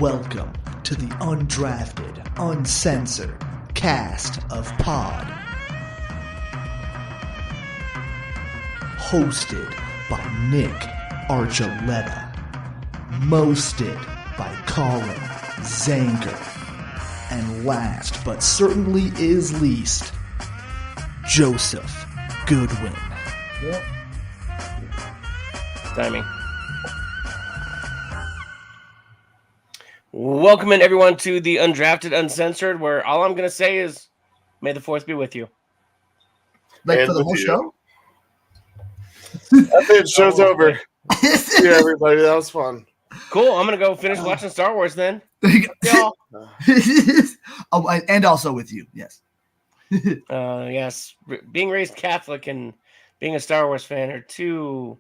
Welcome to the Undrafted Uncensored cast of Pod. Hosted by Nick Archuleta. Mosted by Colin Zanker. And last but certainly is least, Joseph Goodwin. Yep. Timing. Welcome in everyone to the Undrafted Uncensored, where all I'm going to say is, may the 4th be with you. Like And for the with whole you. show? That's it. Show's over. See you, everybody. That was fun. Cool. I'm going to go finish watching Star Wars then. Y'all. Oh, and also with you, yes. Yes. Being raised Catholic and being a Star Wars fan are two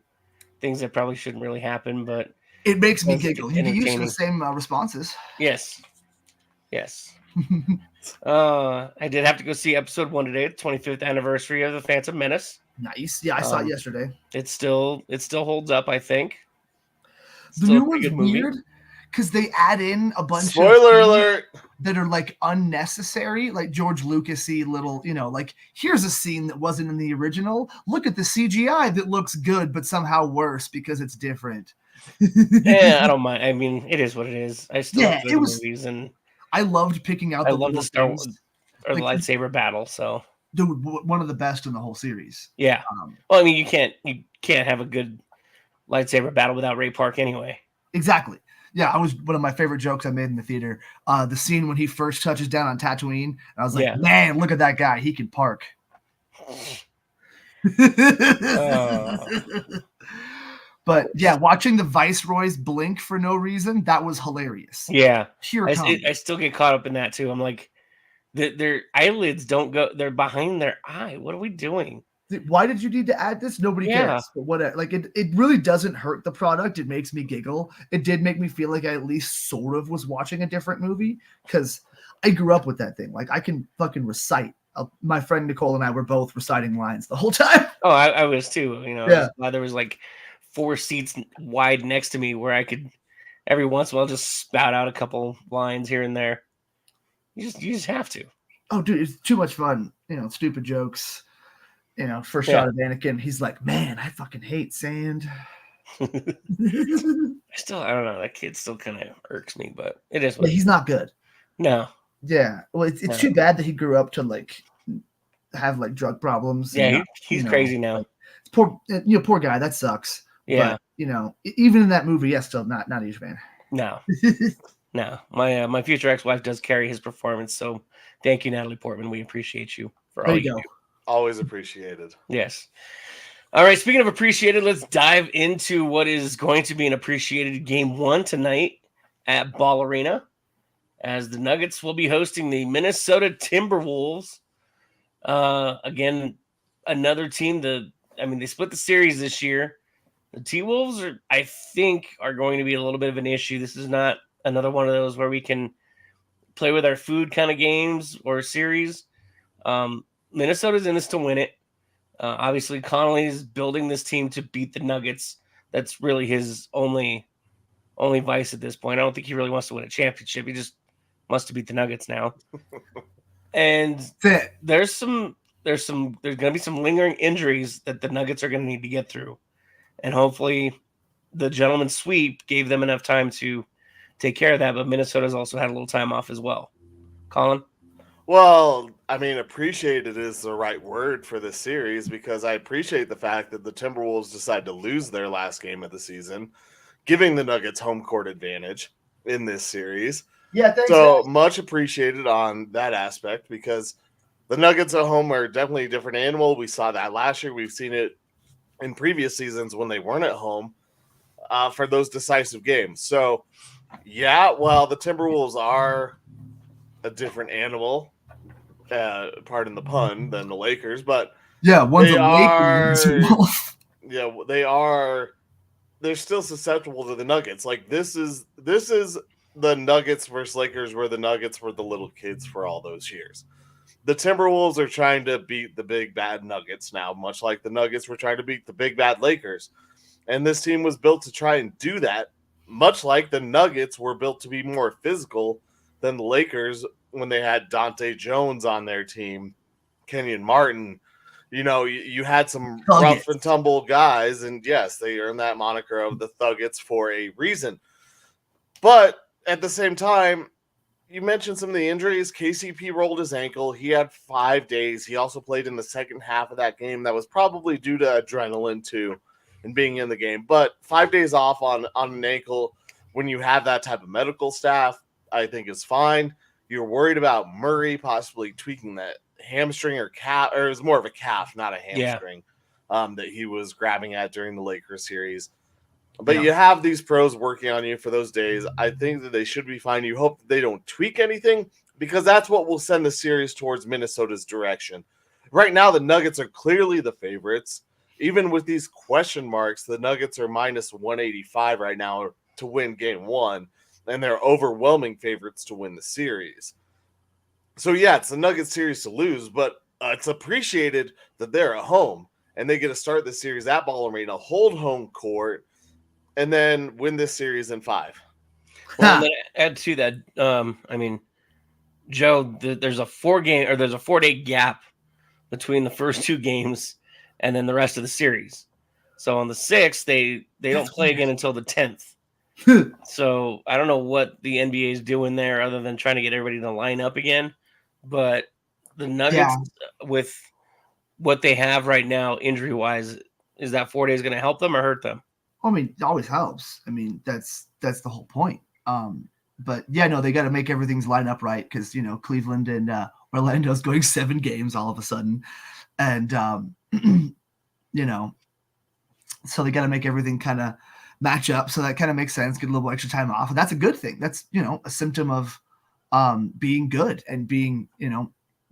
things that probably shouldn't really happen, but It makes me That's giggle. You can use entertaining. the same responses. yes. I did have to go see episode 1 today, the 25th anniversary of The Phantom Menace. Nice. Yeah, I saw it yesterday. It still holds up, I think. The Still a new pretty one's good movie. weird because they add in a bunch Spoiler of alert. that are like unnecessary, like George Lucas-y little, like here's a scene that wasn't in the original. Look at the CGI that looks good, but somehow worse because it's different. Yeah, I don't mind. I mean, it is what it is. I still Yeah, enjoy it the was- movies, and I loved picking out I the love little the Star things. Wars or the Like- lightsaber battle. So Dude, one of the best in the whole series. yeah. Well, I mean, you can't have a good lightsaber battle without Ray Park anyway. Exactly. Yeah, I was one of my favorite jokes I made in the theater. The scene when he first touches down on Tatooine, and I was like, Yeah. man, look at that guy. He can park. But yeah, watching the Viceroys blink for no reason, that was hilarious. Yeah, Pure comedy. I still get caught up in that too. I'm like, their eyelids don't go; they're behind their eye. What are we doing? Why did you need to add this? Nobody Yeah. cares. But what? Like it really doesn't hurt the product. It makes me giggle. It did make me feel like I at least sort of was watching a different movie because I grew up with that thing. Like I can fucking recite. My friend Nicole and I were both reciting lines the whole time. Oh, I was too. I Yeah. was glad there was like 4 seats wide next to me where I could every once in a while just spout out a couple lines here and there. You just have to. Oh, dude, it's too much fun. Stupid jokes. First shot of Anakin, he's like, man, I fucking hate sand. I don't know. That kid still kind of irks me, but it is. But he's not good. No. Yeah. Well, it's too bad that he grew up to like have like drug problems. Yeah, he's crazy now. It's poor guy. That sucks. Yeah. But, even in that movie, still not a huge fan. No. No. My future ex-wife does carry his performance, so thank you, Natalie Portman. We appreciate you for all you do. Always appreciated. Yes. All right. Speaking of appreciated, let's dive into what is going to be an appreciated game 1 tonight at Ball Arena, as the Nuggets will be hosting the Minnesota Timberwolves. Again, another team they split the series this year. The T-Wolves I think are going to be a little bit of an issue. This is not another one of those where we can play with our food kind of games or series. Minnesota's in this to win it. Obviously, Connolly is building this team to beat the Nuggets. That's really his only vice at this point. I don't think he really wants to win a championship. He just wants to beat the Nuggets now. And there's going to be some lingering injuries that the Nuggets are going to need to get through. And hopefully the gentleman's sweep gave them enough time to take care of that. But Minnesota's also had a little time off as well. Colin? Well, I mean, appreciated is the right word for this series because I appreciate the fact that the Timberwolves decided to lose their last game of the season, giving the Nuggets home court advantage in this series. Yeah, thanks. So much appreciated on that aspect because the Nuggets at home are definitely a different animal. We saw that last year. We've seen it in previous seasons when they weren't at home for those decisive games. So, yeah, well, the Timberwolves are a different animal, pardon the pun, than the Lakers, but yeah, one's they a Laker. they're still susceptible to the Nuggets. Like this is the Nuggets versus Lakers, where the Nuggets were the little kids for all those years. The Timberwolves are trying to beat the big bad Nuggets now, much like the Nuggets were trying to beat the big bad Lakers. And this team was built to try and do that much like the Nuggets were built to be more physical than the Lakers when they had Dante Jones on their team, Kenyon Martin. You had some rough and tumble guys, and yes, they earned that moniker of the Thuggets for a reason. But at the same time, you mentioned some of the injuries. KCP rolled his ankle. He had 5 days. He also played in the second half of that game. That was probably due to adrenaline too and being in the game. But 5 days off on an ankle when you have that type of medical staff, I think is fine. You're worried about Murray possibly tweaking that hamstring or calf, or it was more of a calf, not a hamstring, that he was grabbing at during the Lakers series. But you have these pros working on you for those days. I think that they should be fine. You hope that they don't tweak anything, because that's what will send the series towards Minnesota's direction. Right now, the Nuggets are clearly the favorites. Even with these question marks, the Nuggets are minus 185 right now to win game 1, and they're overwhelming favorites to win the series. So, yeah, it's the Nuggets series to lose, but it's appreciated that they're at home, and they get to start the series at Ball Arena, hold home court, and then win this series in 5. Well, then add to that, Joe, there's a 4-day gap between the first 2 games and then the rest of the series. So on the 6th, they don't play again until the 10th. So I don't know what the NBA is doing there other than trying to get everybody to line up again. But the Nuggets, with what they have right now, injury-wise, is that 4 days going to help them or hurt them? I mean, it always helps. I mean, that's the whole point. But yeah, no, they got to make everything's line up right, because Cleveland and Orlando's going 7 games all of a sudden, and so they got to make everything kind of match up. So that kind of makes sense. Get a little extra time off, and that's a good thing. That's a symptom of being good and being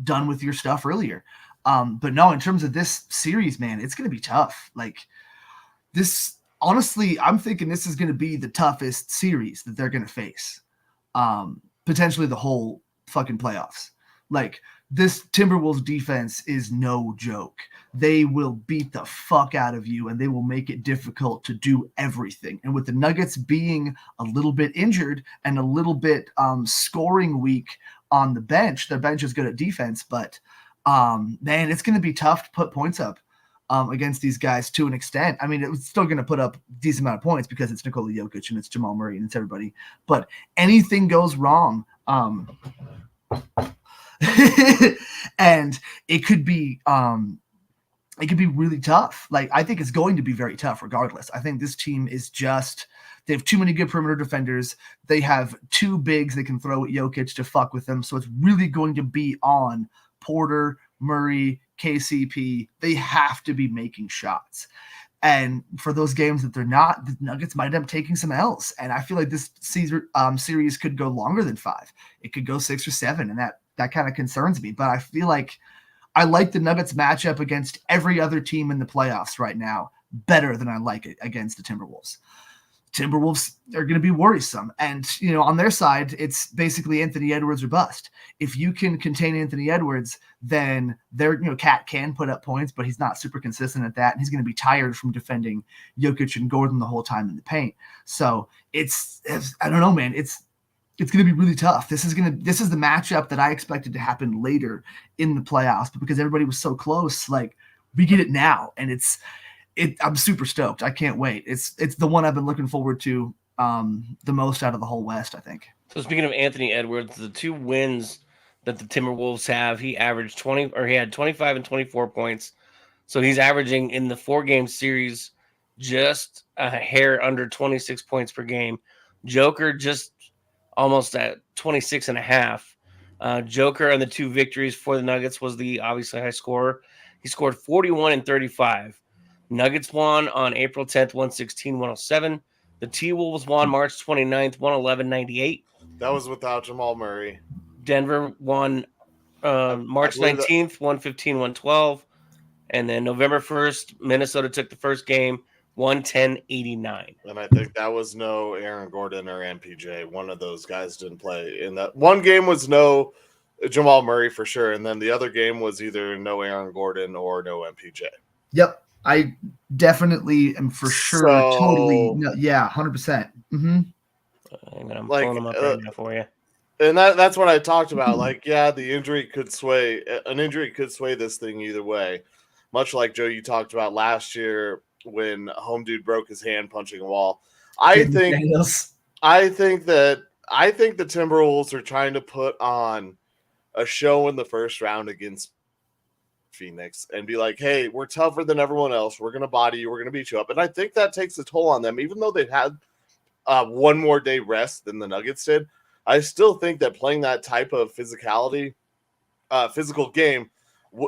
done with your stuff earlier. But no, in terms of this series, man, it's going to be tough. Like this. Honestly, I'm thinking this is going to be the toughest series that they're going to face. Potentially the whole fucking playoffs. Like, this Timberwolves defense is no joke. They will beat the fuck out of you, and they will make it difficult to do everything. And with the Nuggets being a little bit injured and a little bit scoring weak on the bench, their bench is good at defense, but man, it's going to be tough to put points up against these guys to an extent. I mean, it's still going to put up a decent amount of points because it's Nikola Jokic and it's Jamal Murray and it's everybody. But anything goes wrong, and it could be really tough. Like, I think it's going to be very tough regardless. I think this team is they have too many good perimeter defenders. They have 2 bigs they can throw at Jokic to fuck with them. So it's really going to be on Porter, Murray, KCP. They have to be making shots. And for those games that they're not, the Nuggets might end up taking some L's. And I feel like this series could go longer than 5. It could go 6 or 7, and that kind of concerns me. But I feel like I like the Nuggets matchup against every other team in the playoffs right now better than I like it against the Timberwolves. Timberwolves are going to be worrisome. And, on their side, it's basically Anthony Edwards or bust. If you can contain Anthony Edwards, then Cat can put up points, but he's not super consistent at that. And he's going to be tired from defending Jokic and Gordon the whole time in the paint. So it's I don't know, man. It's going to be really tough. This is the matchup that I expected to happen later in the playoffs, but because everybody was so close, like, we get it now. And I'm super stoked. I can't wait. It's the one I've been looking forward to the most out of the whole West, I think. So speaking of Anthony Edwards, the 2 wins that the Timberwolves have, he had 25 and 24 points. So he's averaging in the 4-game series just a hair under 26 points per game. Joker just almost at 26 and a half. Joker on the 2 victories for the Nuggets was the obviously high scorer. He scored 41 and 35. Nuggets won on April 10th, 116-107. The T-Wolves won March 29th, 111-98. That was without Jamal Murray. Denver won March 19th, 115-112. And then November 1st, Minnesota took the first game, 110-89. And I think that was no Aaron Gordon or MPJ. One of those guys didn't play. In that one game was no Jamal Murray for sure. And then the other game was either no Aaron Gordon or no MPJ. Yep. I definitely am for sure totally So, no, yeah, 100%. Mm-hmm. I'm like, pulling them up right now for you. and that's what I talked about. Like, yeah, the injury could sway. An injury could sway this thing either way. Much like Joe, you talked about last year when home dude broke his hand punching a wall. I think Daniels. I think the Timberwolves are trying to put on a show in the first round against Phoenix and be like, hey, we're tougher than everyone else. We're gonna body you. We're gonna beat you up. And I think that takes a toll on them, even though they've had one more day rest than the Nuggets did. I still think that playing that type of physical game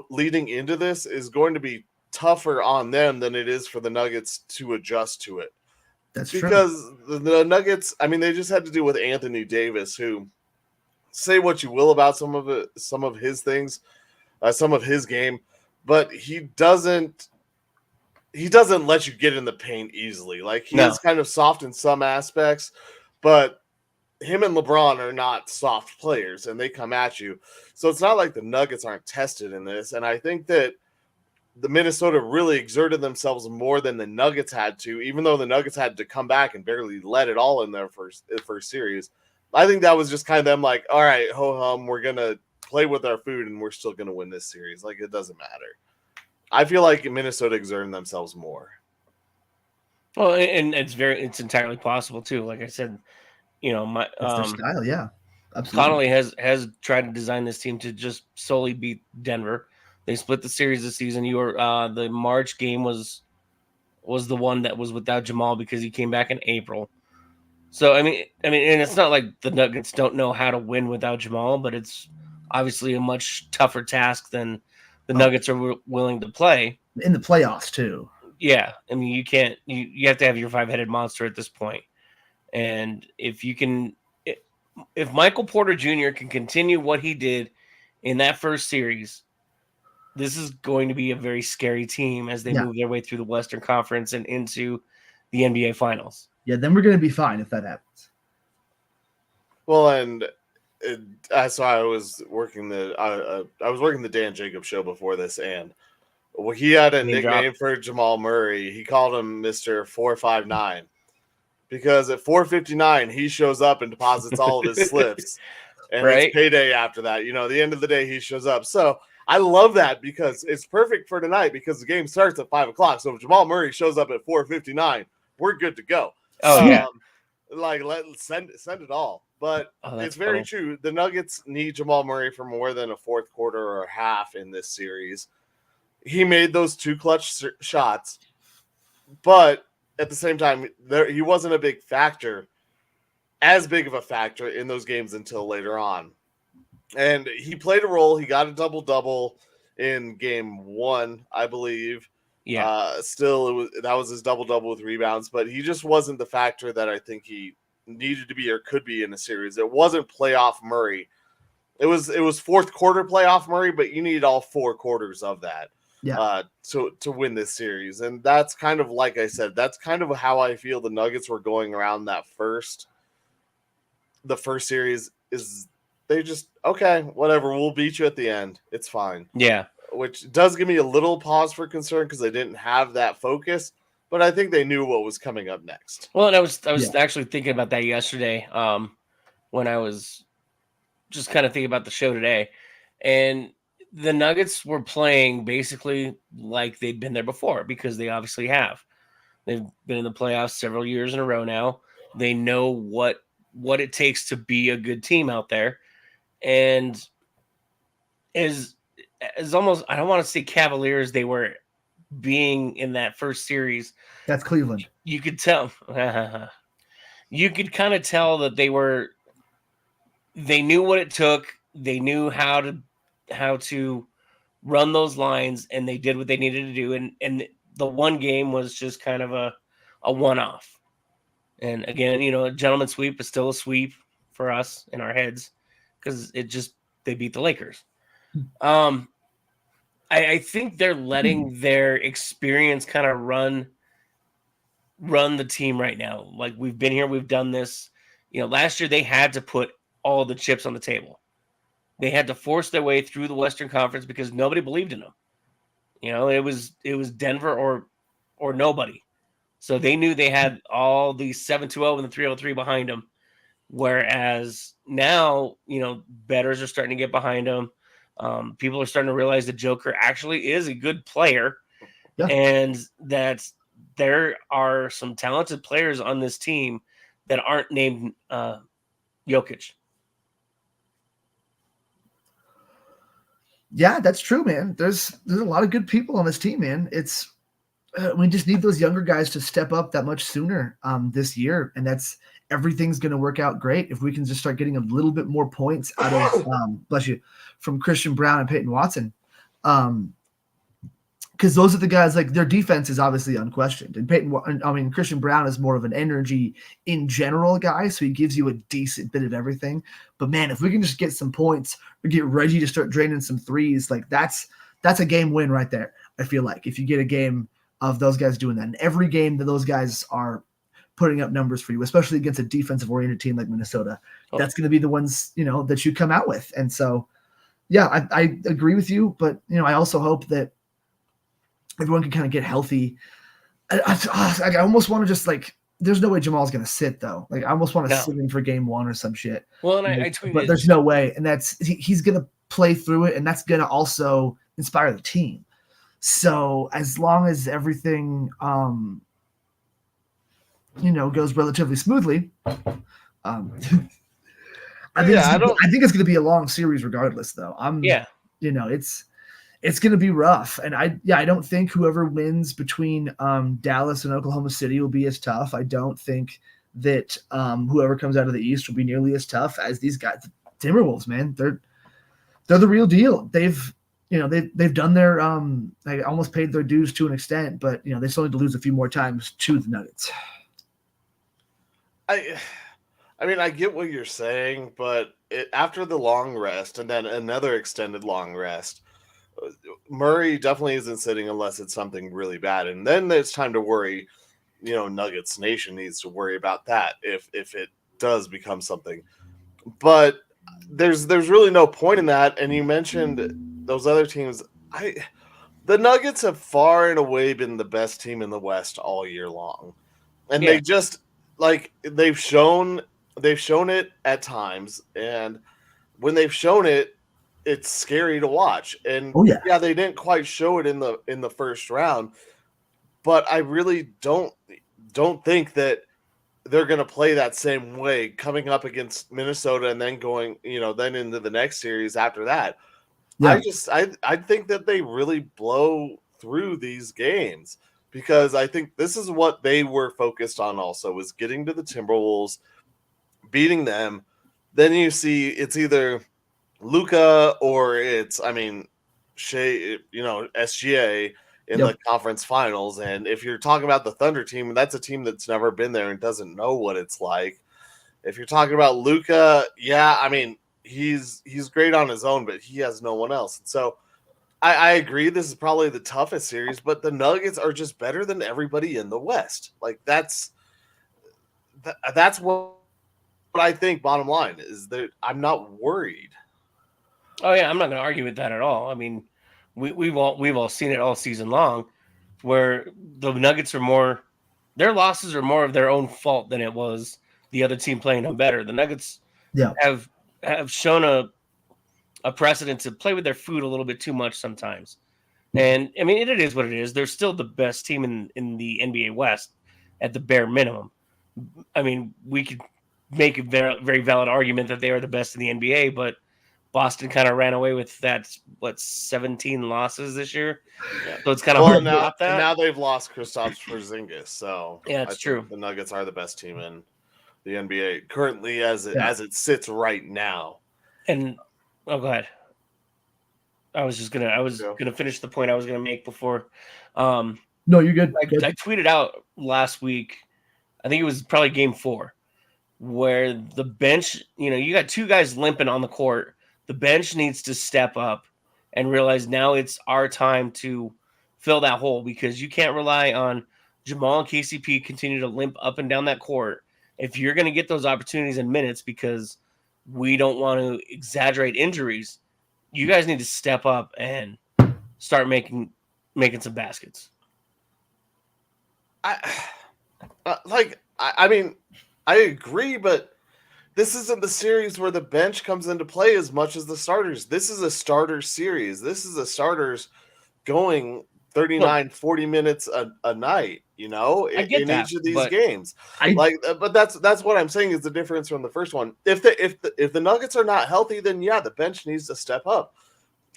leading into this is going to be tougher on them than it is for the Nuggets to adjust to it. That's Because true. the Nuggets, I mean, they just had to deal with Anthony Davis, who, say what you will about some of his things, some of his game, but he doesn't let you get in the paint easily. Like, he is kind of soft in some aspects, but him and LeBron are not soft players, and they come at you. So it's not like the Nuggets aren't tested in this. And I think that the Minnesota really exerted themselves more than the Nuggets had to, even though the Nuggets had to come back and barely let it all in their first series. I think that was just kind of them like, all right, ho hum, we're gonna play with our food and we're still gonna win this series. Like, it doesn't matter. I feel like Minnesota exerting themselves more. Well, and it's entirely possible too. Like I said, my That's their style, yeah. Connolly Absolutely. has tried to design this team to just solely beat Denver. They split the series this season. The March game was the one that was without Jamal because he came back in April. So I mean, and it's not like the Nuggets don't know how to win without Jamal, but it's obviously a much tougher task than the Nuggets are willing to play In the playoffs too. Yeah, I mean, you can't. You have to have your five-headed monster at this point. And if Michael Porter Jr. can continue what he did in that first series, this is going to be a very scary team as they move their way through the Western Conference and into the NBA Finals. Yeah, then we're going to be fine if that happens. Well, and I was working the Dan Jacobs show before this, and he had a nickname for Jamal Murray. He called him Mr. 459 because at 4:59 he shows up and deposits all of his slips, and it's payday after that. The end of the day he shows up. So I love that because it's perfect for tonight because the game starts at 5:00. So if Jamal Murray shows up at 4:59, we're good to go. Oh yeah. Send it all. But it's very true. The Nuggets need Jamal Murray for more than a fourth quarter or a half in this series. He made those two clutch shots, but at the same time, he wasn't as big of a factor in those games until later on. And he played a role. He got a double-double in game 1, I believe. Yeah. That was his double-double with rebounds, but he just wasn't the factor that I think he needed to be or could be in a series. It wasn't playoff Murray. It was fourth quarter playoff Murray, but you need all 4 quarters of that to win this series. And that's kind of, like I said, that's kind of how I feel the Nuggets were going around the first series. Is they just, okay, whatever, we'll beat you at the end. It's fine. Yeah. Which does give me a little pause for concern because they didn't have that focus, but I think they knew what was coming up next. Well, and I was actually thinking about that yesterday when I was just kind of thinking about the show today. And the Nuggets were playing basically like they'd been there before because they obviously have. They've been in the playoffs several years in a row now. They know what it takes to be a good team out there. And as almost, I don't want to say Cavaliers they were being in that first series. That's Cleveland. You could tell. You could kind of tell that they knew what it took. They knew how to run those lines, and they did what they needed to do. And the one game was just kind of a one-off. And again, a gentleman's sweep is still a sweep for us in our heads because they beat the Lakers. I think they're letting their experience kind of run the team right now. Like, we've been here, we've done this. Last year they had to put all the chips on the table. They had to force their way through the Western Conference because nobody believed in them. You know, it was Denver or nobody. So they knew they had all the 7-0 and the 303 behind them. Whereas now, you know, bettors are starting to get behind them. People are starting to realize the Joker actually is a good player, and that there are some talented players on this team that aren't named Jokic. Yeah, that's true, man. There's a lot of good people on this team, man. It's we just need those younger guys to step up that much sooner this year, and everything's going to work out great if we can just start getting a little bit more points out of bless you, from Christian Brown and Peyton Watson. Because those are the guys, like, their defense is obviously unquestioned. And Christian Brown is more of an energy in general guy, so he gives you a decent bit of everything. But man, if we can just get some points or get Reggie to start draining some threes, like that's a game win right there. I feel like if you get a game of those guys doing that, and every game that those guys are putting up numbers for you, especially against a defensive-oriented team like Minnesota, that's going to be the ones, you know, that you come out with. And so, yeah, I agree with you, but, you know, I also hope that everyone can kind of get healthy. I almost want to just, like, there's no way Jamal's going to sit, though. Like, I almost want to sit him for game one or some shit. Well, and I tweeted, but there's no way. And he's going to play through it, and that's going to also inspire the team. So as long as everything, you know, goes relatively smoothly, I think it's going to be a long series regardless, though. You know, it's going to be rough. And I don't think whoever wins between Dallas and Oklahoma City will be as tough. I don't think that whoever comes out of the East will be nearly as tough as these guys. The Timberwolves, man, they're the real deal. They've done their they almost paid their dues to an extent, but, you know, they still need to lose a few more times to the Nuggets. I mean, I get what you're saying, but after the long rest and then another extended long rest, Murray definitely isn't sitting unless it's something really bad. And then it's time to worry. You know, Nuggets Nation needs to worry about that if it does become something. But there's really no point in that. And you mentioned those other teams. The Nuggets have far and away been the best team in the West all year long. And they just, like, they've shown it at times, and when they've shown it, it's scary to watch. And they didn't quite show it in the first round, but I really don't think that they're going to play that same way coming up against Minnesota and then going, you know, then into the next series after that. Yeah. I think that they really blow through these games, because I think this is what they were focused on also, was getting to the Timberwolves, beating them. Then you see it's either Luka or it's, Shea, you know, SGA in the conference finals. And if you're talking about the Thunder team, that's a team that's never been there and doesn't know what it's like. If you're talking about Luka, he's great on his own, but he has no one else. And so I agree, this is probably the toughest series, but the Nuggets are just better than everybody in the West. Like, that's what I think. Bottom line is that I'm not worried. Oh yeah, I'm not going to argue with that at all. I mean, we've all seen it all season long, where the Nuggets are more, their losses are more of their own fault than it was the other team playing them better. The Nuggets have shown a precedent to play with their food a little bit too much sometimes. And I mean, it is what it is. They're still the best team in the NBA West at the bare minimum. I mean, we could make a very, very valid argument that they are the best in the NBA, but Boston kind of ran away with that, 17 losses this year. Yeah. So it's kind of hard to top that. Now they've lost Kristaps Porzingis, so yeah, it's true. The Nuggets are the best team in the NBA currently as it sits right now. And go ahead. I was gonna finish the point I was gonna make before. No, you're good. I tweeted out last week, I think it was probably game 4, where the bench, you know, you got two guys limping on the court. The bench needs to step up and realize now it's our time to fill that hole, because you can't rely on Jamal and KCP continue to limp up and down that court if you're going to get those opportunities in minutes, because we don't want to exaggerate injuries. You guys need to step up and start making making some baskets. I mean, I agree, but this isn't the series where the bench comes into play as much as the starters. This is a starter series. This is a starters going 39, 40 minutes a night, in that, each of these games. I- But that's what I'm saying is the difference from the first one. If the Nuggets are not healthy, then yeah, the bench needs to step up.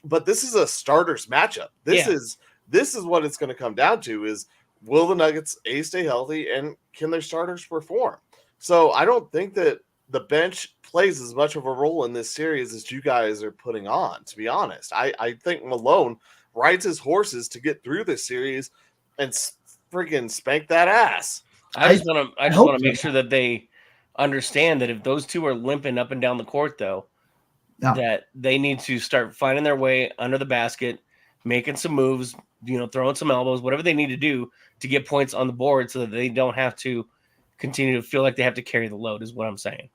But this is a starters matchup. This is what it's going to come down to is will the Nuggets stay healthy and can their starters perform? So I don't think that the bench plays as much of a role in this series as you guys are putting on, to be honest. I think Malone rides his horses to get through this series and freaking spank that ass. I just want to make sure that they understand that if those two are limping up and down the court, though, that they need to start finding their way under the basket, making some moves, throwing some elbows, whatever they need to do to get points on the board so that they don't have to continue to feel like they have to carry the load is what I'm saying.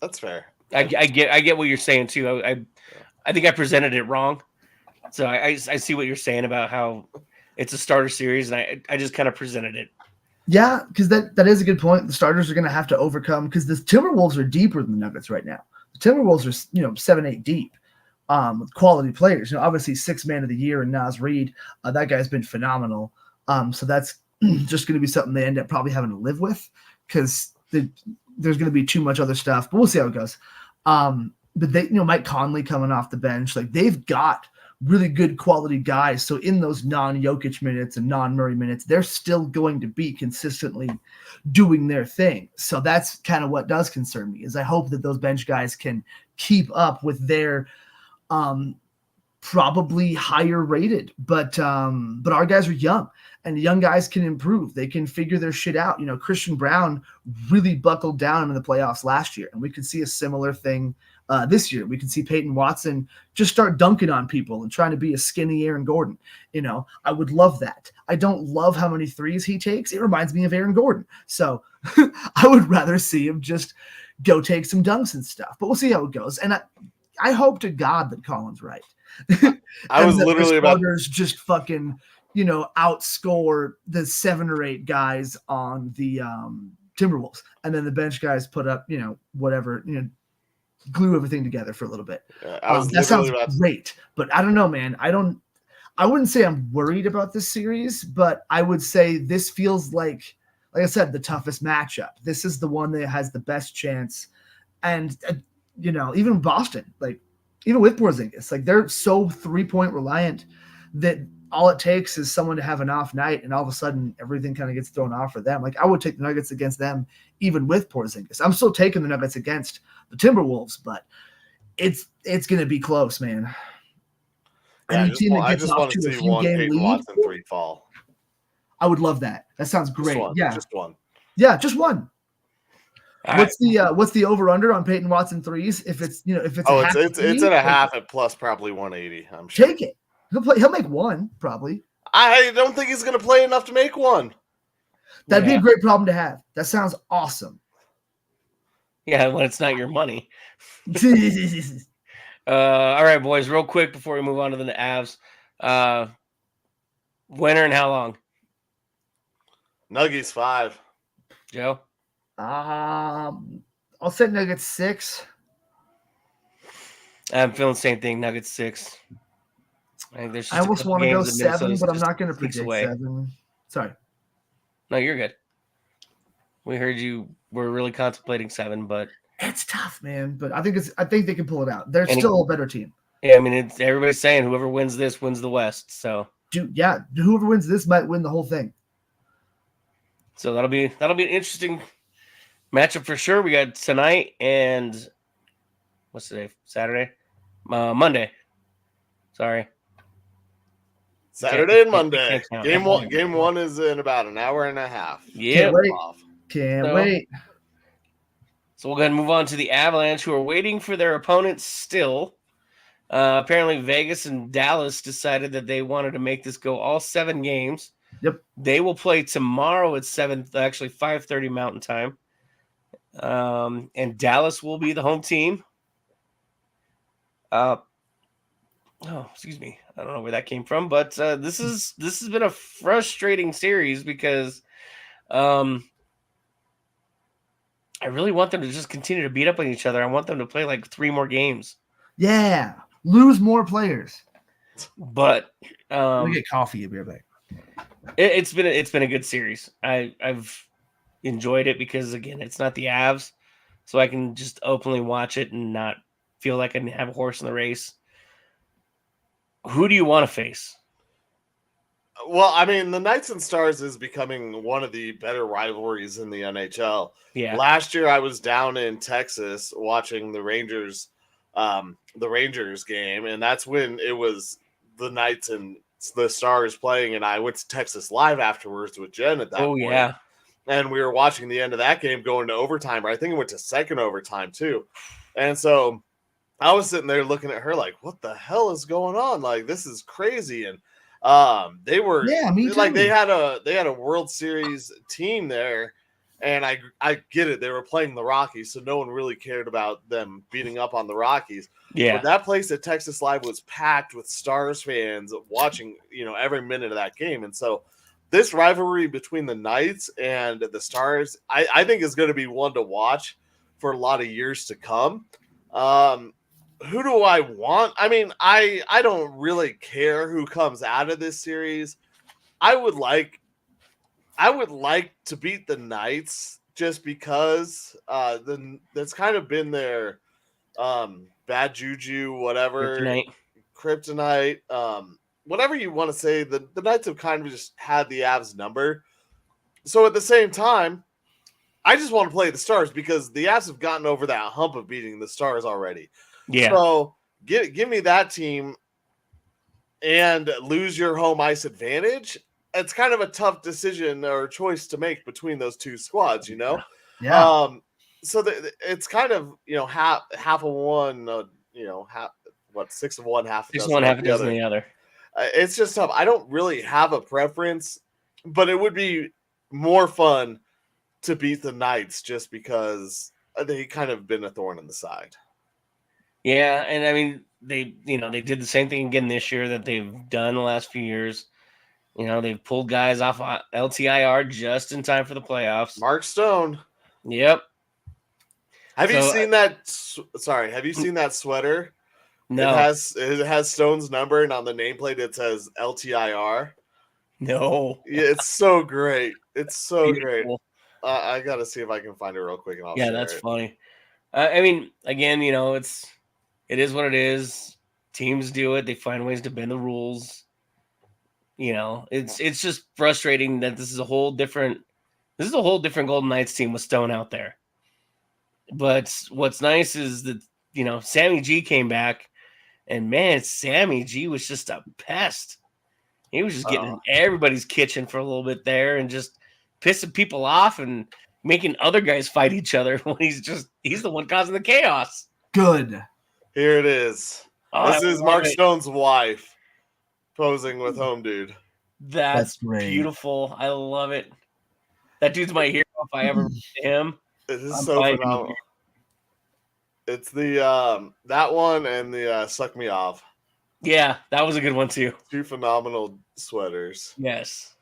That's fair. I get what you're saying too. I think I presented it wrong. So I see what you're saying about how it's a starter series, and I just kind of presented it. Yeah, because that is a good point. The starters are going to have to overcome because the Timberwolves are deeper than the Nuggets right now. The Timberwolves are 7-8 deep with quality players. Obviously 6th man of the year and Naz Reid, that guy's been phenomenal. So that's just going to be something they end up probably having to live with because there's going to be too much other stuff. But we'll see how it goes. But they, Mike Conley coming off the bench, like they've got really good quality guys. So in those non-Jokic minutes and non-Murray minutes, they're still going to be consistently doing their thing. So that's kind of what does concern me is I hope that those bench guys can keep up with their probably higher rated, but our guys are young and young guys can improve. They can figure their shit out. Christian Brown really buckled down in the playoffs last year, and we could see a similar thing this year. We can see Peyton Watson just start dunking on people and trying to be a skinny Aaron Gordon. I would love that. I don't love how many threes he takes. It reminds me of Aaron Gordon. So I would rather see him just go take some dunks and stuff, but we'll see how it goes. And I hope to God that Colin's right. I was literally about just fucking, outscore the 7 or 8 guys on the Timberwolves. And then the bench guys put up, whatever, glue everything together for a little bit. That sounds great, but I don't know, man. I wouldn't say I'm worried about this series, but I would say this feels like I said, the toughest matchup. This is the one that has the best chance. And, even Boston, even with Porzingis, they're so 3-point reliant that all it takes is someone to have an off night and all of a sudden everything kind of gets thrown off for them. I would take the Nuggets against them even with Porzingis. I'm still taking the Nuggets against the Timberwolves, but it's going to be close, man. Yeah, I just want to see one Peyton Watson 3 fall. I would love that. That sounds great. Just one. Yeah, just one. All what's the over under on Peyton Watson threes? If it's it's at a half at plus probably 180. I'm sure. Take it. He'll make one probably. I don't think he's going to play enough to make one. That'd be a great problem to have. That sounds awesome. Yeah, when it's not your money. All right, boys. Real quick before we move on to the Avs, winner and how long? Nuggies 5. Joe. I'll say Nuggets 6. I'm feeling the same thing. Nuggets 6. I almost want to go 7, but I'm not going to predict 7. Sorry. No, you're good. We heard you were really contemplating 7, but it's tough, man. But I think they can pull it out. They're still a better tean. Yeah, I mean, everybody's saying whoever wins this wins the West. So, whoever wins this might win the whole thing. So that'll be an interesting matchup for sure. We got tonight and what's today? Saturday, Monday. Sorry. Saturday and Monday. Game one is in about an hour and a half. Yeah. Can't wait. So we'll go ahead and move on to the Avalanche, who are waiting for their opponents still. Apparently, Vegas and Dallas decided that they wanted to make this go all 7 games. Yep. They will play tomorrow at 5:30 Mountain Time. And Dallas will be the home team. Oh, excuse me. I don't know where that came from, but this has been a frustrating series because I really want them to just continue to beat up on each other. I want them to play like 3 more games. Yeah, lose more players. But Let me get coffee. I'll be right back. it's been a good series. I've enjoyed it because again, it's not the Avs, so I can just openly watch it and not feel like I have a horse in the race. Who do you want to face? Well, I mean, the Knights and Stars is becoming one of the better rivalries in the NHL. Yeah. Last year, I was down in Texas watching the Rangers game, and that's when it was the Knights and the Stars playing. And I went to Texas Live afterwards with Jen at that point. Yeah. And we were watching the end of that game going to overtime, or I think it went to second overtime too. And so I was sitting there looking at her like, what the hell is going on? Like, this is crazy. And they were me like, too. they had a World Series team there, and I get it. They were playing the Rockies, so no one really cared about them beating up on the Rockies. Yeah. But that place at Texas Live was packed with Stars fans watching, every minute of that game. And so this rivalry between the Knights and the Stars, I think is going to be one to watch for a lot of years to come. Who do I want? I mean, I don't really care who comes out of this series. I would like to beat the Knights just because that's kind of been their bad juju, whatever, kryptonite, whatever you want to say. The Knights have kind of just had the Avs number. So at the same time, I just want to play the Stars because the Avs have gotten over that hump of beating the Stars already. Yeah. So give me that team and lose your home ice advantage. It's kind of a tough decision or choice to make between those two squads, Yeah. So it's kind of half of one, half 6 of one, half a 6 dozen of one, half a the dozen other. the other. It's just tough. I don't really have a preference, but it would be more fun to beat the Knights just because they kind of been a thorn in the side. Yeah, and I mean they did the same thing again this year that they've done the last few years. They've pulled guys off LTIR just in time for the playoffs. Mark Stone. Yep. Have you seen that? Sorry, have you seen that sweater? No. It has Stone's number, and on the nameplate it says LTIR. No. Yeah, it's so great. It's so Beautiful. great. I gotta see if I can find it real quick, and I'll share that's it. funny. I mean, again, it is what it is. Teams do it. They find ways to bend the rules. It's just frustrating that this is a whole different Golden Knights team with Stone out there. But what's nice is that Sammy G came back, and man, Sammy G was just a pest. He was just getting in everybody's kitchen for a little bit there and just pissing people off and making other guys fight each other when he's the one causing the chaos. Good. Here it is. This is Mark Stone's wife posing with Home Dude. That's great. Beautiful. I love it. That dude's my hero if I ever meet him. It is so phenomenal. It's the that one and the Suck Me Off. Yeah, that was a good one too. 2 phenomenal sweaters. Yes.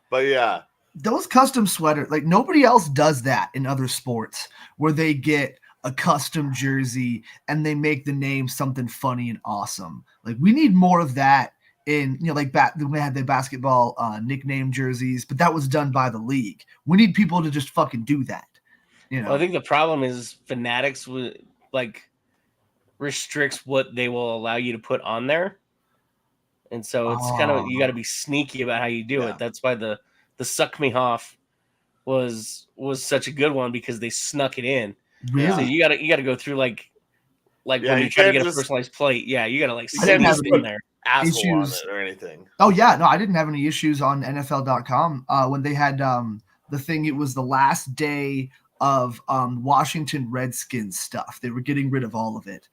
But yeah. Those custom sweaters, like nobody else does that in other sports where they get a custom jersey and they make the name something funny and awesome. Like we need more of that in, like we had the basketball nickname jerseys, but that was done by the league. We need people to just fucking do that. Well, I think the problem is Fanatics restricts what they will allow you to put on there. And so it's kind of, you got to be sneaky about how you do it. That's why the Suck Me Off was such a good one because they snuck it in. Really? So you got to go through like when you try to get a personalized plate. Yeah, you got to sneak it in there. Asshole on it or anything. Oh yeah, no, I didn't have any issues on NFL.com when they had the thing. It was the last day of Washington Redskins stuff. They were getting rid of all of it,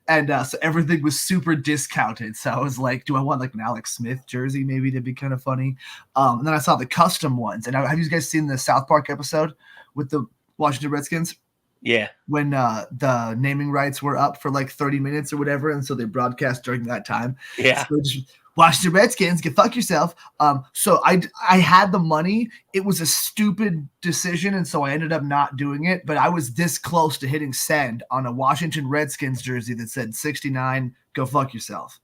and so everything was super discounted. So I was like, do I want like an Alex Smith jersey maybe to be kind of funny? And then I saw the custom ones. And have you guys seen the South Park episode with the Washington Redskins? Yeah. when the naming rights were up for like 30 minutes or whatever, and so they broadcast during that time. Yeah. So just watch the Redskins, go fuck yourself. So I had the money. It was a stupid decision, and so I ended up not doing it. But I was this close to hitting send on a Washington Redskins jersey that said 69, go fuck yourself.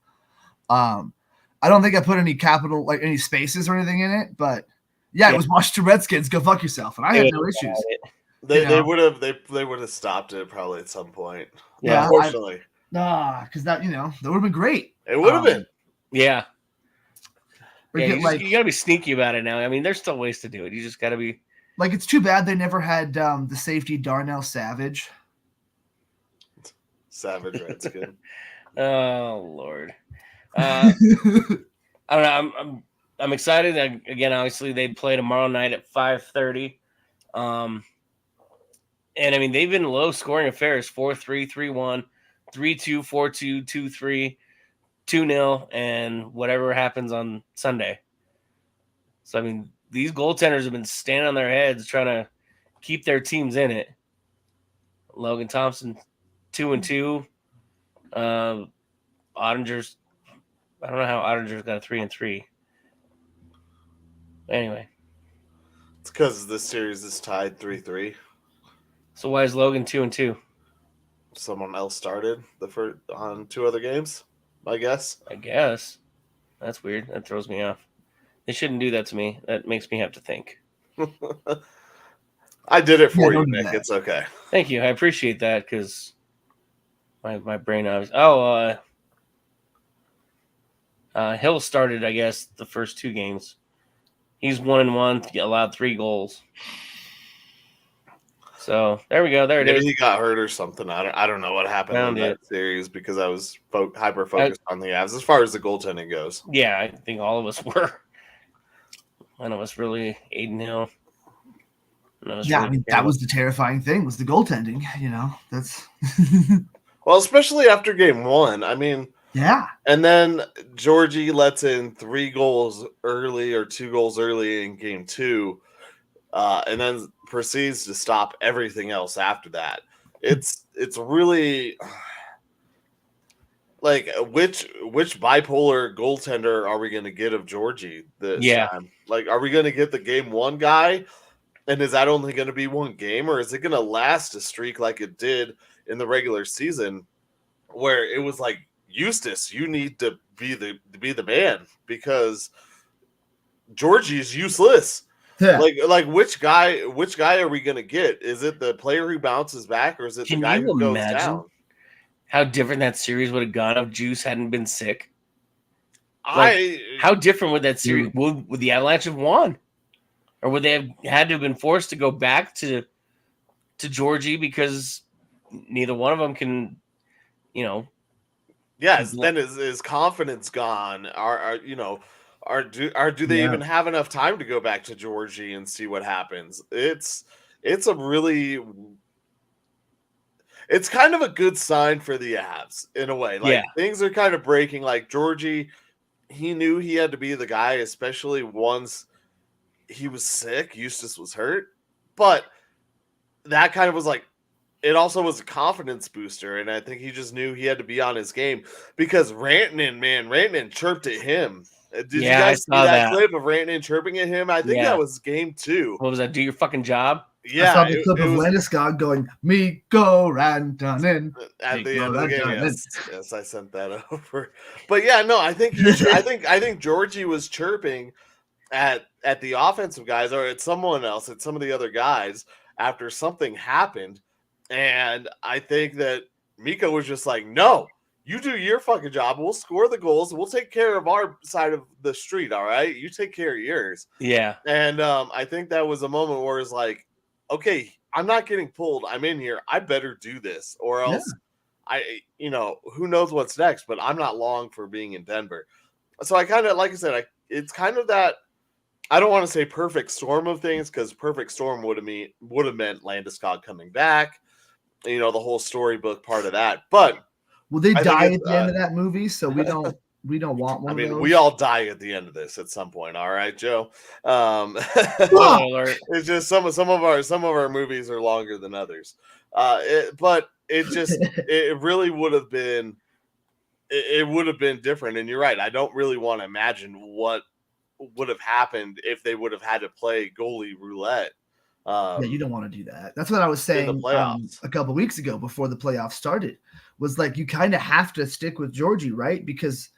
I don't think I put any capital, like any spaces or anything in it, but yeah, it was Washington Redskins, go fuck yourself, and I had no issues. They would have stopped it probably at some point. Yeah, unfortunately. Because that that would have been great. It would have been. Yeah. Or Yeah, get you gotta be sneaky about it now. I mean, there's still ways to do it. You just gotta be like, it's too bad they never had the safety Darnell Savage. Savage Redskin. Oh Lord. I don't know. I'm excited. Again, obviously they play tomorrow night at 5:30. And I mean, they've been low scoring affairs: 4-3, 3-1, 3-2, 4-2, 2-3, 2-0, and whatever happens on Sunday. So I mean, these goaltenders have been standing on their heads trying to keep their teams in it. Logan Thompson, 2-2. Ottinger's, I don't know how Ottinger's got a 3-3. Anyway, it's because this series is tied 3-3. So why is Logan 2-2? Someone else started the first on 2 other games, I guess. I guess. That's weird. That throws me off. They shouldn't do that to me. That makes me have to think. I did it for you, Nick. It's okay. Thank you. I appreciate that because my brain obviously. Hill started, I guess, the first 2 games. He's 1-1, allowed 3 goals. So there we go. There it is. Maybe he got hurt or something. I don't know what happened in that series because I was hyper focused on the Avs as far as the goaltending goes. Yeah, I think all of us were. None of us really. Aiden Hill. Yeah, I mean, that was the terrifying thing, was the goaltending. That's well, especially after game 1. I mean, yeah. And then Georgie lets in 3 goals early or 2 goals early in game 2, and then proceeds to stop everything else after that. It's really like which bipolar goaltender are we going to get of Georgie this time? Like, are we going to get the game 1 guy? And is that only going to be 1 game, or is it going to last a streak like it did in the regular season, where it was like, Eustace, you need to be the man because Georgie's useless. Yeah. Like which guy are we going to get? Is it the player who bounces back, or is it the guy who goes down? How different that series would have gone if Juice hadn't been sick? How different would that series would the Avalanche have won? Or would they have had to have been forced to go back to Georgie because neither one of them can, Yes, then is confidence gone? Do they even have enough time to go back to Georgie and see what happens? It's kind of a good sign for the Avs in a way. Like, things are kind of breaking. Like, Georgie, he knew he had to be the guy, especially once he was sick. Eustace was hurt, but that kind of was like, it also was a confidence booster, and I think he just knew he had to be on his game because Rantanen chirped at him. Did you guys see that clip of Rantanen chirping at him? I think that was game 2. What was that? Do your fucking job? Yeah, I saw the clip of Landeskog going, "Mikko Rantanen." At the end of the game, yes, I sent that over. But yeah, no, I think I think Georgie was chirping at the offensive guys or at someone else, at some of the other guys after something happened. And I think that Mikko was just like, no, you do your fucking job. We'll score the goals. We'll take care of our side of the street, all right? You take care of yours. Yeah. And I think that was a moment where it's like, okay, I'm not getting pulled. I'm in here. I better do this or else who knows what's next, but I'm not long for being in Denver. So I kind of, like I said, it's kind of that, I don't want to say perfect storm of things because perfect storm would have meant Landeskog coming back. The whole storybook part of that, but they die at the end of that movie, so we don't want one. I mean, we all die at the end of this at some point. All right, Joe. It's just some of our movies are longer than others. But it just it really would have been it would have been different. And you're right. I don't really want to imagine what would have happened if they would have had to play goalie roulette. Yeah, you don't want to do that. That's what I was saying playoffs. a couple weeks ago before the playoffs started. Was like you kind of have to stick with Georgie, right? Because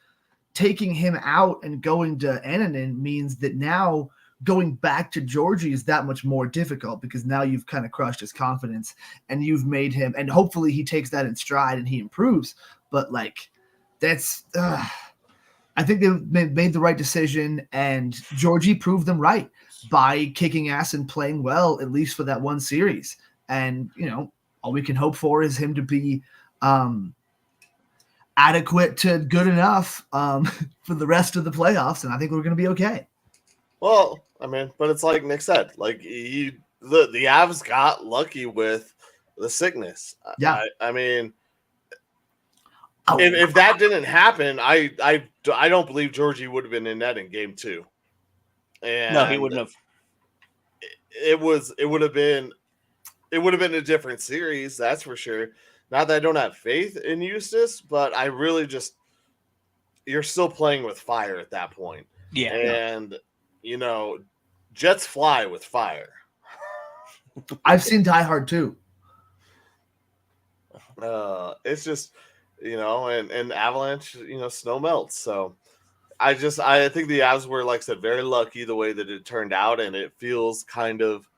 taking him out and going to Annunen means that now going back to Georgie is that much more difficult because now you've kind of crushed his confidence and you've made him, and hopefully he takes that in stride and he improves. But like, that's, I think they made the right decision, and Georgie proved them right by kicking ass and playing well, at least for that one series. And, you know, all we can hope for is him to be adequate to good enough for the rest of the playoffs, and I think we're going to be okay. Well, I mean, but it's like Nick said, like the Avs got lucky with the sickness. Yeah, I mean, if that didn't happen, I don't believe Georgie would have been in net in game 2. And no, he wouldn't have. It would have been a different series, that's for sure. Not that I don't have faith in Eustace, but I really just you're still playing with fire at that point. Yeah. And you know, jets fly with fire. I've seen Die Hard too. It's just, you know, and Avalanche, you know, snow melts. So I think the Avs were, like I said, very lucky the way that it turned out, and it feels kind of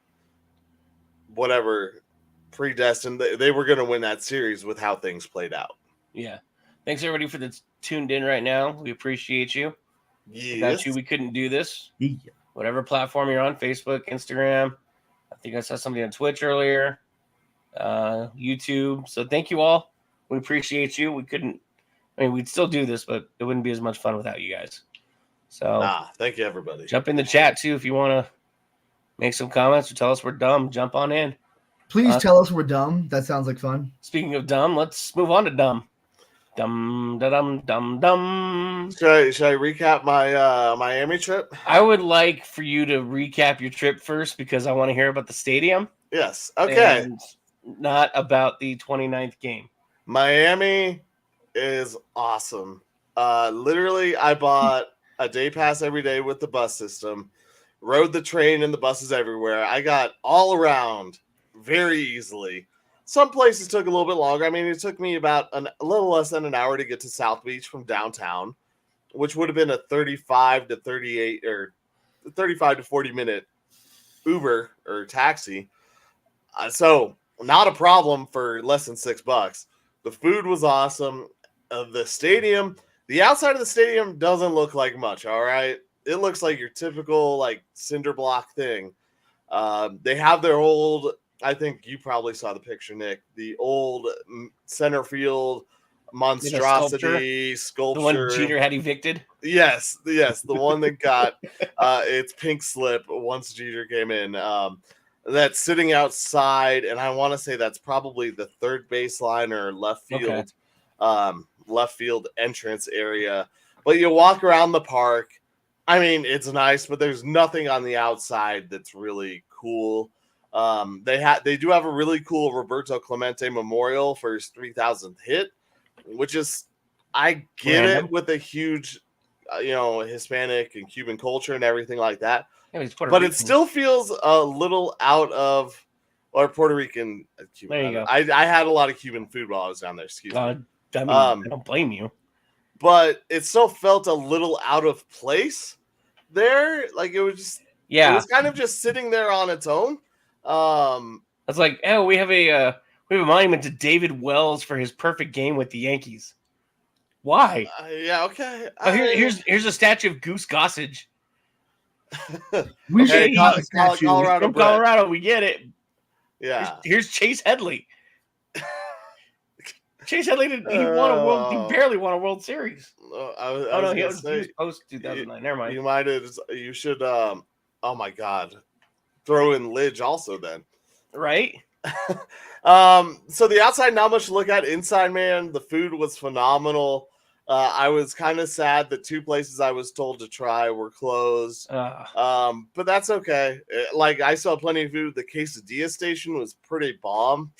whatever predestined. They were going to win that series with how things played out. Yeah. Thanks everybody for that's tuned in right now. We appreciate you. Yes. Without you, we couldn't do this. Yeah. Whatever platform you're on, Facebook, Instagram. I think I saw somebody on Twitch earlier. YouTube. So thank you all. We appreciate you. We'd still do this, but it wouldn't be as much fun without you guys. So thank you, everybody. Jump in the chat too if you want to make some comments or tell us we're dumb. Jump on in. Please tell us we're dumb. That sounds like fun. Speaking of dumb, let's move on to dumb. Dum da dum dum dum. Should I recap my Miami trip? I would like for you to recap your trip first because I want to hear about the stadium. Yes. Okay. And not about the 29th game. Miami is awesome. Literally, I bought a day pass every day with the bus system, rode the train and the buses everywhere. I got all around very easily. Some places took a little bit longer. I mean, it took me about a little less than an hour to get to South Beach from downtown, which would have been a 35 to 38 or 35 to 40 minute Uber or taxi. So not a problem for less than $6. The food was awesome. The stadium, the outside of the stadium doesn't look like much. All right. It looks like your typical like cinder block thing. They have their old, I think you probably saw the picture, Nick, the old center field monstrosity sculpture. The one Jeter had evicted? Yes, the one that got its pink slip once Jeter came in. That's sitting outside, and I want to say that's probably the third baseline or left field entrance area. But you walk around the park. I mean, it's nice, but there's nothing on the outside that's really cool. They do have a really cool Roberto Clemente memorial for his 3,000th hit, which is, I get it with a huge, Hispanic and Cuban culture and everything like that. Yeah, but it still feels a little out of, or Puerto Rican. Cuban. There you go. I had a lot of Cuban food while I was down there. Excuse me. I don't blame you. But it still felt a little out of place there. Like it was just, it was kind of just sitting there on its own. It's like, we have a monument to David Wells for his perfect game with the Yankees. Why? Okay. Here's a statue of Goose Gossage. Colorado. From Colorado, we get it. Yeah. Here's Chase Headley. Chase Headley he barely won a World Series. He was post 2009. Never mind. You should. Oh my God. Throw in Lidge also then. Right. So the outside, not much to look at. Inside, man, the food was phenomenal. I was kind of sad that 2 places I was told to try were closed. But that's okay. Like I saw plenty of food. The quesadilla station was pretty bomb.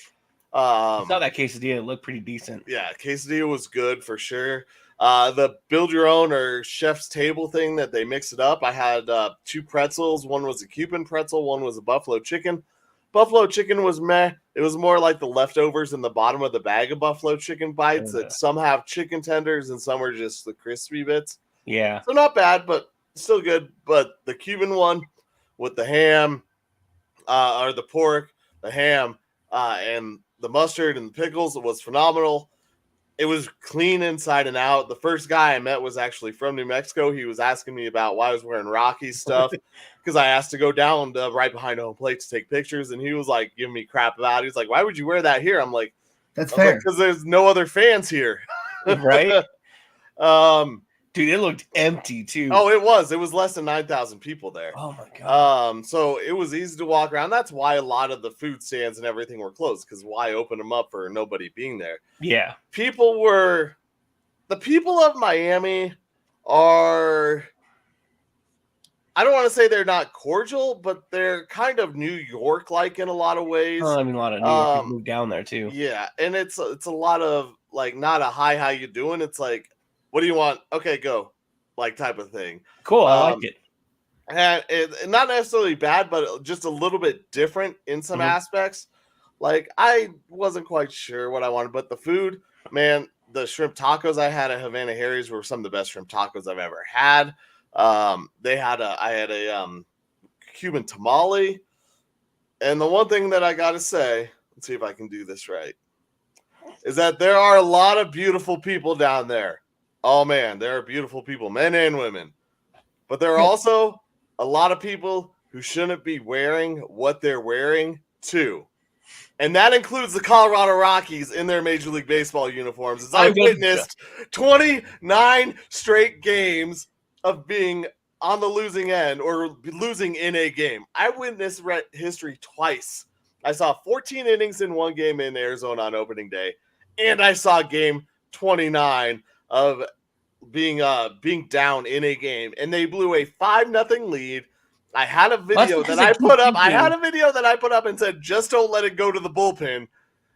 I saw that quesadilla. It looked pretty decent. Yeah, quesadilla was good for sure. The build your own or chef's table thing that they mix it up. I had 2 pretzels. One was a Cuban pretzel. One was a buffalo chicken. Buffalo chicken was meh. It was more like the leftovers in the bottom of the bag of buffalo chicken bites. That some have chicken tenders and some are just the crispy bits. Yeah. So not bad, but still good. But the Cuban one with the ham, or the pork, the ham, and the mustard and the pickles was phenomenal. It was clean inside and out. The first guy I met was actually from New Mexico. He was asking me about why I was wearing Rockies stuff because I asked to go down right behind home plate to take pictures, and he was like giving me crap about it. He's like, "Why would you wear that here?" I'm like, That's fair. Because there's no other fans here, right? Dude, it looked empty too. Oh, it was. It was less than 9,000 people there. Oh my god. So it was easy to walk around. That's why a lot of the food stands and everything were closed, because why open them up for nobody being there? Yeah. The people of Miami are, I don't want to say they're not cordial, but they're kind of New York like in a lot of ways. I mean, a lot of New York people moved down there too. Yeah, and it's a lot of like not a hi, how you doing? It's like, what do you want? Okay, go, like type of thing. Cool, I like it. And it not necessarily bad, but just a little bit different in some aspects. Like I wasn't quite sure what I wanted, but the food, man, the shrimp tacos I had at Havana Harry's were some of the best shrimp tacos I've ever had. I had a Cuban tamale, and the one thing that I gotta say, let's see if I can do this right, is that there are a lot of beautiful people down there. Oh man, there are beautiful people, men and women. But there are also a lot of people who shouldn't be wearing what they're wearing too. And that includes the Colorado Rockies in their Major League Baseball uniforms. As I witnessed 29 straight games of being on the losing end or losing in a game. I witnessed history twice. I saw 14 innings in one game in Arizona on opening day, and I saw game 29 of being down in a game, and they blew a 5-0 lead. I had a video that I put up. I had a video that I put up and said, "Just don't let it go to the bullpen."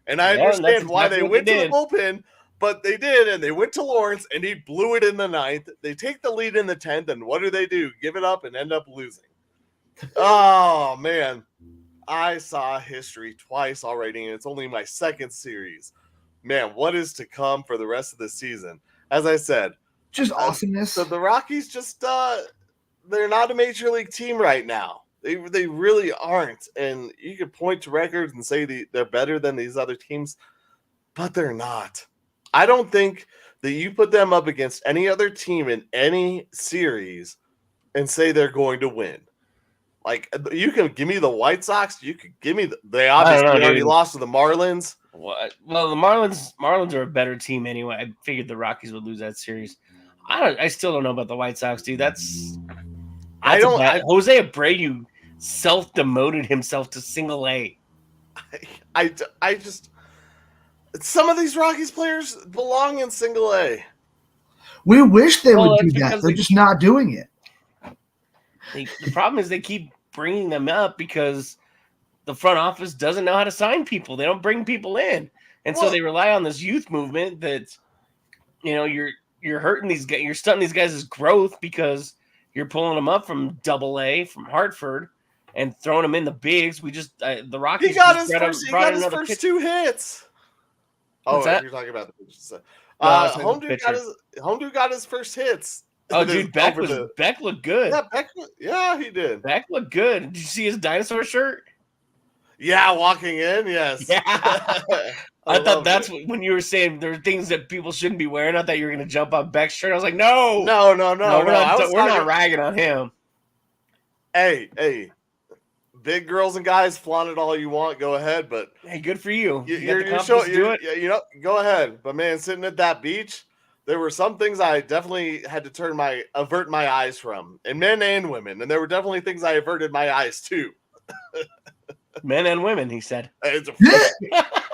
And I understand why they went to the bullpen, but they did, and they went to Lawrence, and he blew it in the 9th. They take the lead in the 10th, and what do? Give it up and end up losing. Oh man, I saw history twice already, and it's only my second series. Man, what is to come for the rest of the season? As I said, just awesomeness. So the Rockies just they're not a major league team right now. They really aren't. And you could point to records and say they're better than these other teams, but they're not. I don't think that you put them up against any other team in any series and say they're going to win. Like, you can give me the White Sox. You could give me they obviously already lost to the Marlins. What? Well, the Marlins are a better team anyway. I figured the Rockies would lose that series. I still don't know about the White Sox, dude. Jose Abreu self-demoted himself to single A. I just some of these Rockies players belong in single A. We wish they would do that. They're just not doing it. The problem is they keep bringing them up because the front office doesn't know how to sign people. They don't bring people in. And so they rely on this youth movement that, you're hurting these guys. You're stunting these guys' growth because you're pulling them up from Double-A, from Hartford, and throwing them in the bigs. We just the Rockies. He got his first 2 hits. What's that? You're talking about the pitches. Home dude got his first hits. Oh, dude, Beck looked good. Yeah, he did. Beck looked good. Did you see his dinosaur shirt? Yeah, walking in. Yes. Yeah. I thought that's when you were saying there are things that people shouldn't be wearing. I thought you were going to jump on Beck's shirt. I was like, no. No. We're not ragging on him. Hey. Big girls and guys, flaunt it all you want. Go ahead, but hey, good for you. You're showing. Go ahead. But man, sitting at that beach, there were some things I definitely had to avert my eyes from, and men and women, and there were definitely things I averted my eyes to. Men and women, he said.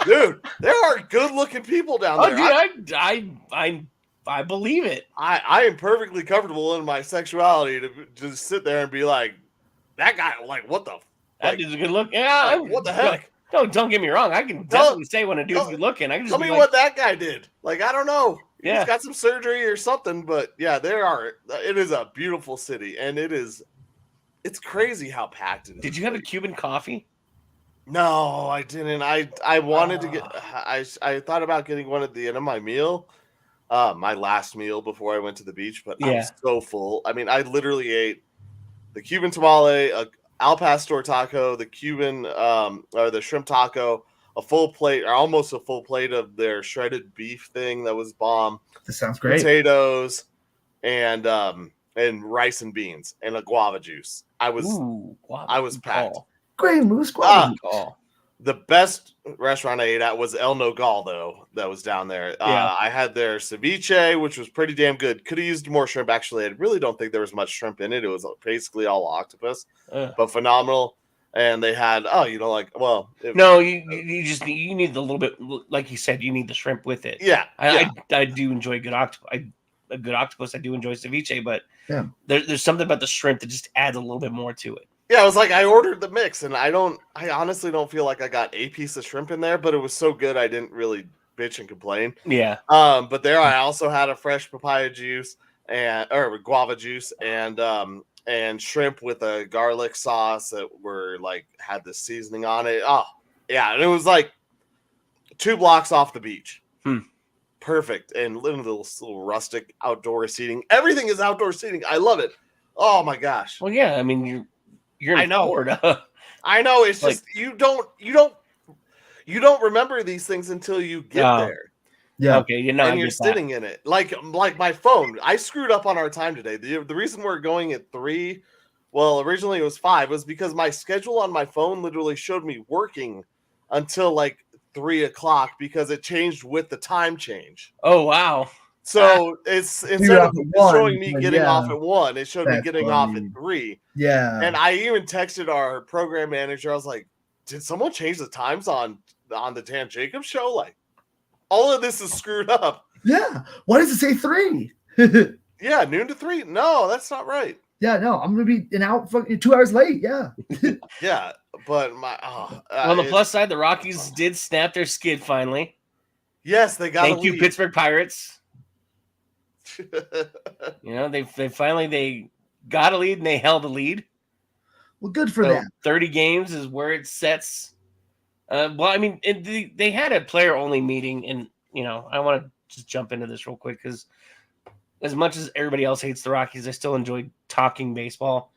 Dude, there are good-looking people down there. Dude, I believe it. I am perfectly comfortable in my sexuality to just sit there and be like, that guy, like, what the? That dude's a good look. Yeah. What the heck? No, don't get me wrong. I can definitely say when a dude's good looking. I can just tell be me like, what that guy did. Like, I don't know. Yeah. He's got some surgery or something, but yeah, it is a beautiful city, and it's crazy how packed it is. Did you have a Cuban coffee? No, I didn't. I wanted to get. I thought about getting one at the end of my meal, my last meal before I went to the beach, but I was so full. I mean, I literally ate the Cuban tamale, a al pastor taco, the Cuban or the shrimp taco, a full plate or almost a full plate of their shredded beef thing that was bomb. This sounds great. Potatoes and rice and beans and a guava juice. I was packed. Great moose guava. The best restaurant I ate at was El Nogal, though, that was down there. I had their ceviche, which was pretty damn good. Could have used more shrimp, actually. I really don't think there was much shrimp in it. It was basically all octopus, but phenomenal. And they had, you need the little bit, like you said, you need the shrimp with it. Yeah. I do enjoy good octopus. A good octopus. I do enjoy ceviche, but there's something about the shrimp that just adds a little bit more to it. Yeah, I was like, I ordered the mix, and I honestly don't feel like I got a piece of shrimp in there, but it was so good I didn't really bitch and complain. Yeah. But there I also had a fresh papaya juice or guava juice and shrimp with a garlic sauce that had the seasoning on it. Oh, yeah, and it was like 2 blocks off the beach. Perfect. And little rustic outdoor seating. Everything is outdoor seating. I love it. Oh my gosh. Well, yeah, I mean you're in Florida. I know. It's just you don't remember these things until you get there. Yeah. Okay. And you're sitting in it. Like my phone. I screwed up on our time today. The reason we're going at 3, well, originally it was 5, was because my schedule on my phone literally showed me working until like 3 o'clock because it changed with the time change. Oh wow. So it's instead of showing me getting off at 1, it showed me getting off at 3. Yeah. And I even texted our program manager. I was like, did someone change the times on the Dan Jacobs show? Like, all of this is screwed up. Yeah. Why does it say 3? Yeah, noon to 3. No, that's not right. Yeah, no, I'm gonna be 2 hours late. Yeah. Yeah, but on the plus side, the Rockies did snap their skid finally. Yes, they got. Thank you, Pittsburgh Pirates. They finally got a lead and they held a lead. Well, good for them. 30 games is where it sets. Well, I mean, they had a player-only meeting, and I want to just jump into this real quick because as much as everybody else hates the Rockies, I still enjoy talking baseball.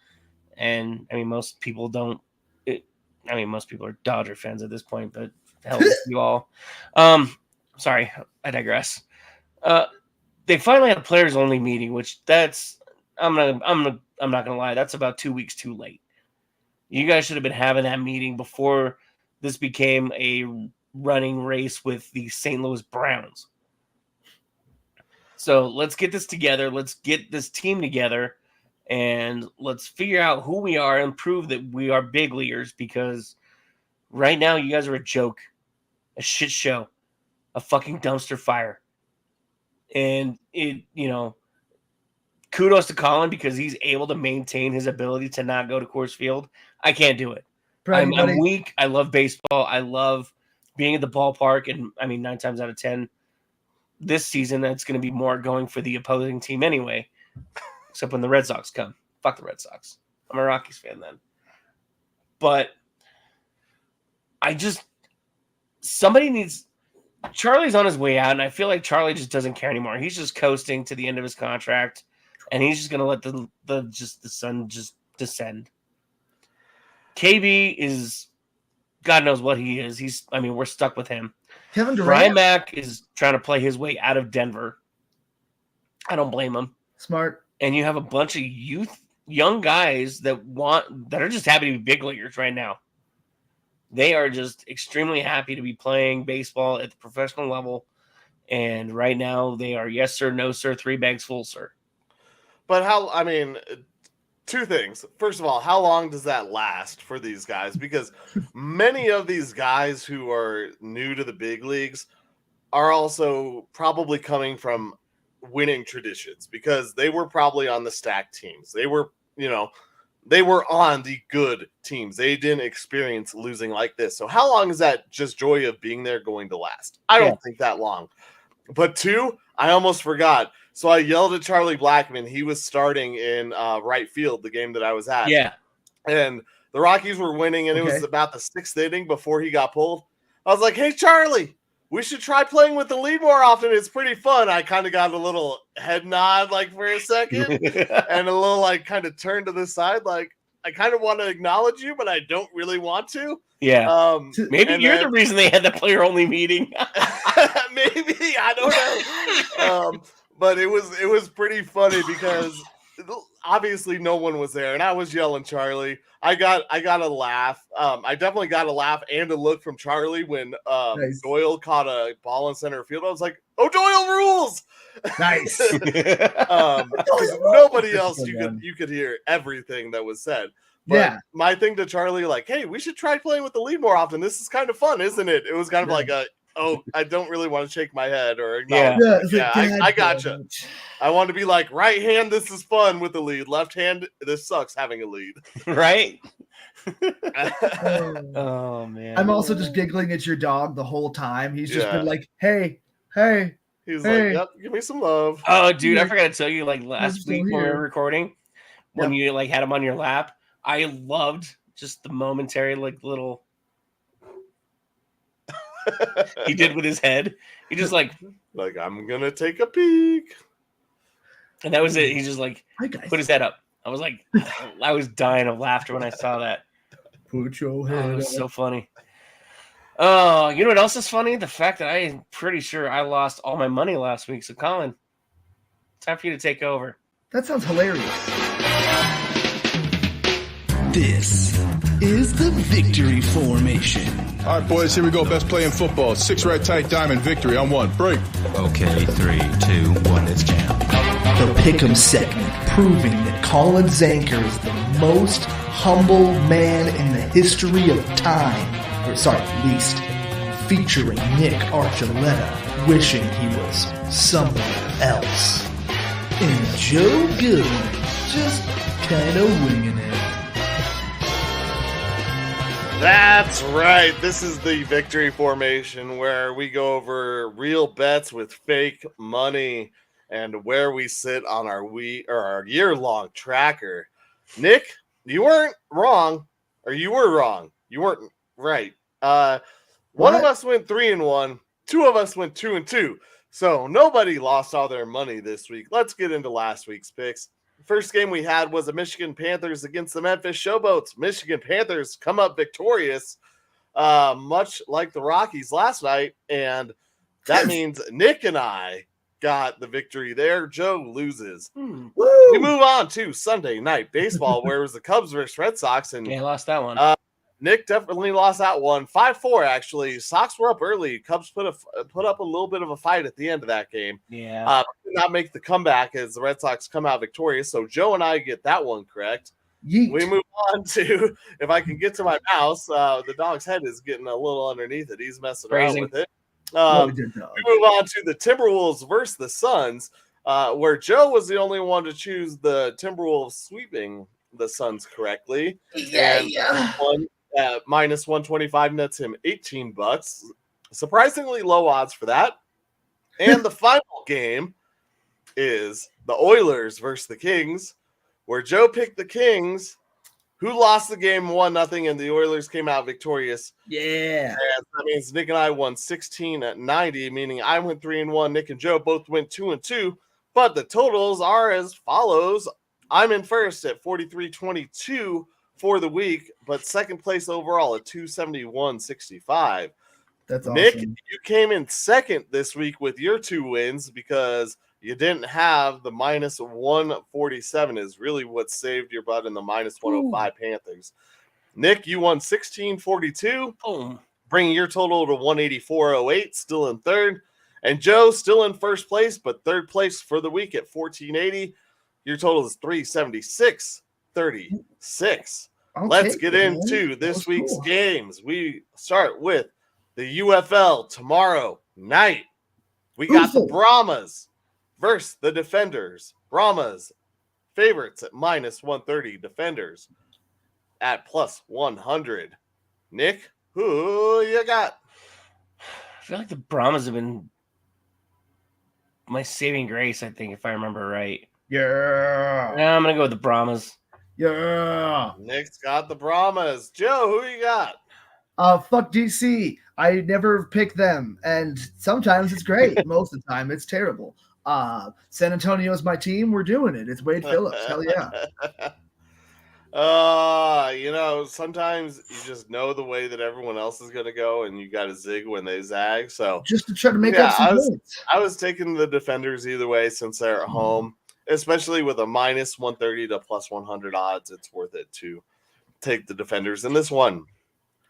And I mean, most people don't. Most people are Dodger fans at this point, but hell with you all. Sorry, I digress. They finally had a players-only meeting, which I'm not gonna lie, that's about 2 weeks too late. You guys should have been having that meeting before this became a running race with the St. Louis Browns. So let's get this together. Let's get this team together, and let's figure out who we are and prove that we are big leaguers. Because right now, you guys are a joke, a shit show, a fucking dumpster fire. And kudos to Colin because he's able to maintain his ability to not go to Coors Field. I can't do it. I'm weak. I love baseball. I love being at the ballpark. And I mean, 9 times out of 10 this season, it's going to be more going for the opposing team anyway, except when the Red Sox come. Fuck the Red Sox. I'm a Rockies fan then. But Charlie's on his way out, and I feel like Charlie just doesn't care anymore. He's just coasting to the end of his contract, and he's just going to let the sun just descend. KB is, God knows what he is. We're stuck with him. Kevin Durant. Brian Mack is trying to play his way out of Denver. I don't blame him. Smart. And you have a bunch of young guys that are just happy to be big leaguers right now. They are just extremely happy to be playing baseball at the professional level. And right now they are yes, sir, no, sir, 3 bags full, sir. But 2 things. First of all, how long does that last for these guys? Because many of these guys who are new to the big leagues are also probably coming from winning traditions because they were probably on the stacked teams. They were, they were on the good teams. They didn't experience losing like this. So how long is that just joy of being there going to last? I don't think that long. But 2, I almost forgot. So I yelled at Charlie Blackman. He was starting in right field, the game that I was at. Yeah. And the Rockies were winning, and it was about the 6th inning before he got pulled. I was like, hey, Charlie, we should try playing with the lead more often. It's pretty fun. I kind of got a little head nod like for a second and a little like kind of turn to the side. Like, I kind of want to acknowledge you, but I don't really want to. Yeah. Maybe you're the reason they had the player only meeting. Maybe, I don't know. But it was pretty funny because obviously no one was there, and I was yelling Charlie. I got a laugh. I definitely got a laugh and a look from Charlie when Doyle caught a ball in center field. I was like, "Oh, Doyle rules!" Nice. Nobody else you could hear everything that was said. But my thing to Charlie, like, hey, we should try playing with the lead more often. This is kind of fun, isn't it? It was kind of like I don't really want to shake my head or acknowledge. I gotcha. I want to be like, right hand, this is fun with the lead. Left hand, this sucks having a lead. Right? Oh, man. I'm also just giggling at your dog the whole time. He's just been like, hey. He's like, yep, give me some love. Oh, dude, I forgot to tell you, like, last week when we were recording, when you, like, had him on your lap, I loved just the momentary, like, little... he did with his head. He just like I'm gonna take a peek, and that was it. He just like put his head up. I was like, I was dying of laughter when I saw that. Put your head. It was so funny. Oh, you know what else is funny? The fact that I'm pretty sure I lost all my money last week. So, Colin, time for you to take over. That sounds hilarious. This is the victory formation. All right, boys, here we go. Best play in football. 6 right tight diamond victory on 1. Break. Okay, 3, 2, 1, let's jam. The Pick'em segment, proving that Colin Zanker is the most humble man in the history of time. Least. Featuring Nick Archuleta, wishing he was somewhere else. And Joe Goodwin, just kind of winging it. That's right. This is the victory formation where we go over real bets with fake money and where we sit on our year-long tracker. Nick, you weren't wrong, or you were wrong. You weren't right. One of us went 3-1. 2 of us went 2-2. So nobody lost all their money this week. Let's get into last week's picks. First game we had was the Michigan Panthers against the Memphis Showboats. Michigan Panthers come up victorious, much like the Rockies last night, and that means Nick and I got the victory there. Joe loses. We move on to Sunday night baseball, where it was the Cubs versus Red Sox, and I lost that one. Nick definitely lost that one. 5-4, actually. Sox were up early. Cubs put up a little bit of a fight at the end of that game. Yeah. Did not make the comeback as the Red Sox come out victorious. So Joe and I get that one correct. Yeet. We move on to, if I can get to my mouse, the dog's head is getting a little underneath it. He's messing around with it. We move on to the Timberwolves versus the Suns, where Joe was the only one to choose the Timberwolves sweeping the Suns correctly. Minus 125 nets him $18. Surprisingly low odds for that. And the final game is the Oilers versus the Kings, where Joe picked the Kings, who lost the game 1-0, and the Oilers came out victorious. Yeah. And that means Nick and I won 16-90, meaning I went 3-1. Nick and Joe both went 2-2. But the totals are as follows. I'm in first at 43-22 for the week, but second place overall at 271.65. That's awesome. Nick, you came in second this week with your 2 wins because you didn't have the minus 147 is really what saved your butt in the minus 105 Panthers. Nick, you won 1642, bringing your total to 184.08, still in third. And Joe, still in first place, but third place for the week at 1480. Your total is 376.36. Let's get into this week's games. We start with the UFL tomorrow night. We got the Brahmas versus the Defenders. Brahmas favorites at minus 130. Defenders at plus 100. Nick, who you got? I feel like the Brahmas have been my saving grace, I think, if I remember right. Yeah. Yeah, I'm going to go with the Brahmas. Yeah. Nick's got the Brahmas. Joe, who you got? Fuck DC. I never pick them, and sometimes it's great. Most of the time, it's terrible. San Antonio's my team. We're doing it. It's Wade Phillips. Hell yeah. Sometimes you just know the way that everyone else is going to go, and you got to zig when they zag. So Just to try to make up some points. I was taking the Defenders either way since they're at home, especially with a minus 130 to plus 100 odds. It's worth it to take the Defenders in this one.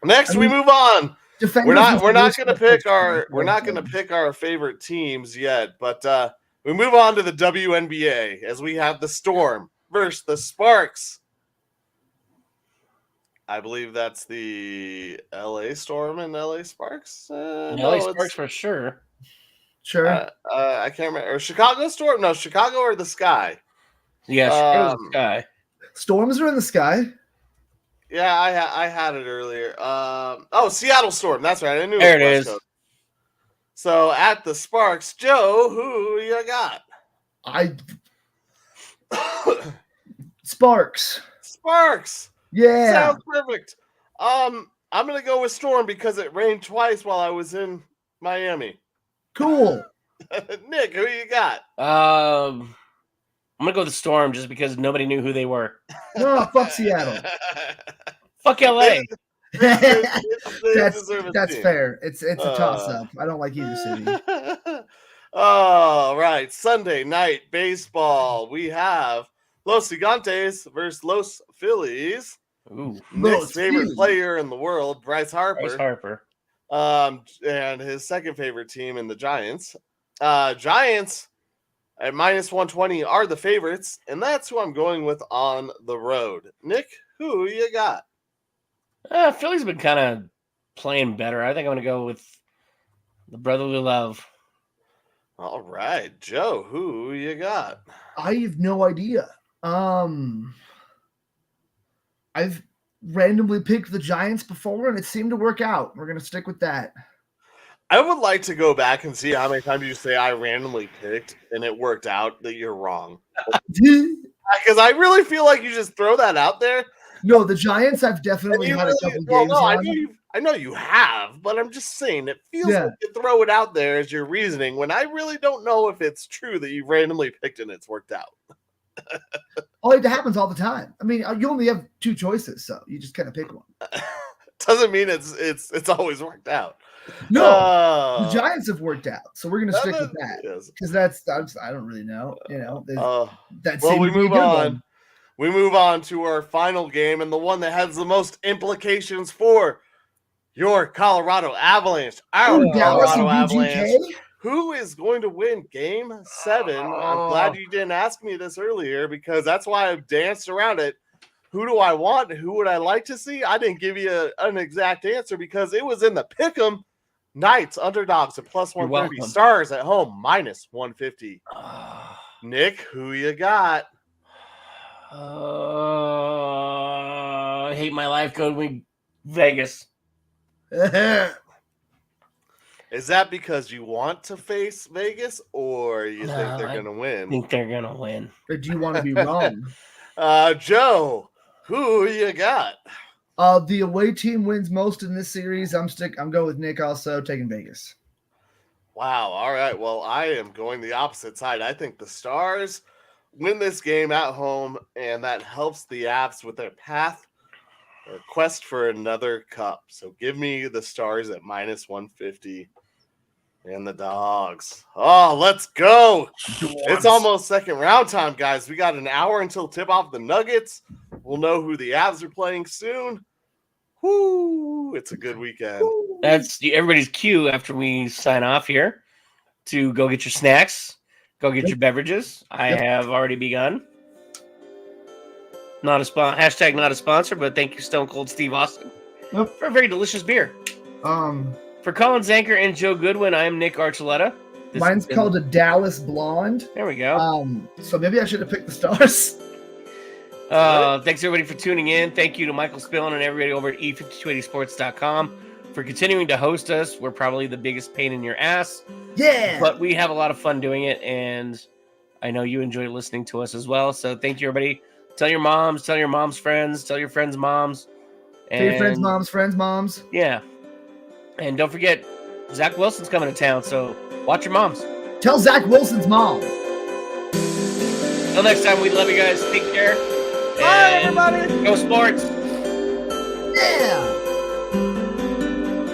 Next, we move on. We're not going to pick our favorite teams yet, but we move on to the WNBA as we have the Storm versus the Sparks. I believe that's the LA Storm and LA Sparks. LA Sparks for sure. Sure. I can't remember. Or Chicago Storm? No, Chicago or the Sky? Yeah, Chicago's the Sky. Storms are in the sky. Yeah, I had it earlier. Seattle Storm. That's right. I knew there it was it West is. Coast. So at the Sparks, Joe, who you got? Sparks. Sparks. Yeah. Sounds perfect. I'm gonna go with Storm because it rained twice while I was in Miami. Cool. Nick, who you got? I'm gonna go with the Storm just because nobody knew who they were. No, fuck Seattle. Fuck LA. That's fair. It's a toss-up. I don't like either city. All right, Sunday night baseball. We have Los Gigantes versus Los Phillies. Ooh. Nick's favorite player in the world, Bryce Harper. And his second favorite team in the Giants. Giants at minus 120 are the favorites, and that's who I'm going with on the road. Nick, who you got? Philly's been kind of playing better. I think I'm going to go with the brotherly love. All right, Joe, who you got? I have no idea. I've randomly picked the Giants before, and it seemed to work out. We're going to stick with that. I would like to go back and see how many times you say I randomly picked and it worked out that you're wrong. Because I really feel like you just throw that out there. No, the Giants I've definitely had a couple games on. I know you have, but I'm just saying it feels like you throw it out there as your reasoning when I really don't know if it's true that you randomly picked and it's worked out. It happens all the time. I mean, you only have two choices, so you just kind of pick one. Doesn't mean it's always worked out. No, the Giants have worked out, so we're going to stick with that because I don't really know. We move on. We move on to our final game and the one that has the most implications for your Colorado Avalanche. Our Colorado Avalanche. Who is going to win Game 7? I'm glad you didn't ask me this earlier because that's why I've danced around it. Who do I want? Who would I like to see? I didn't give you an exact answer because it was in the pick'em. Knights underdogs at plus 130. Stars at home minus 150. Nick, who you got? I hate my life. Go with Vegas. Is that because you want to face Vegas or you think they're going to win? I think they're going to win. Or do you want to be wrong? Joe, who you got? The away team wins most in this series. I'm going with Nick also, taking Vegas. Wow. All right. Well, I am going the opposite side. I think the Stars win this game at home, and that helps the Avs with their path or quest for another cup. So give me the Stars at minus 150 and the Dogs. Oh, let's go. It's almost second round time, guys. We got an hour until tip off the Nuggets. We'll know who the Avs are playing soon. Whoo, it's a good weekend. That's everybody's cue after we sign off here to go get your snacks, go get your beverages. I have already begun. Hashtag not a sponsor, but thank you, Stone Cold Steve Austin, for a very delicious beer. For Colin Zanker and Joe Goodwin, I am Nick Archuleta. Mine's called a Dallas Blonde. There we go. So maybe I should have picked the Stars. Thanks everybody for tuning in. Thank you to Michael Spillane and everybody over at e5280sports.com for continuing to host us. We're probably the biggest pain in your ass. Yeah. But we have a lot of fun doing it, and I know you enjoy listening to us as well. So thank you, everybody. Tell your moms, tell your mom's friends, tell your friends' moms. Tell your friends' moms. Yeah. And don't forget, Zach Wilson's coming to town, so watch your moms. Tell Zach Wilson's mom. Until next time, we love you guys. Take care. Bye, everybody. Go sports.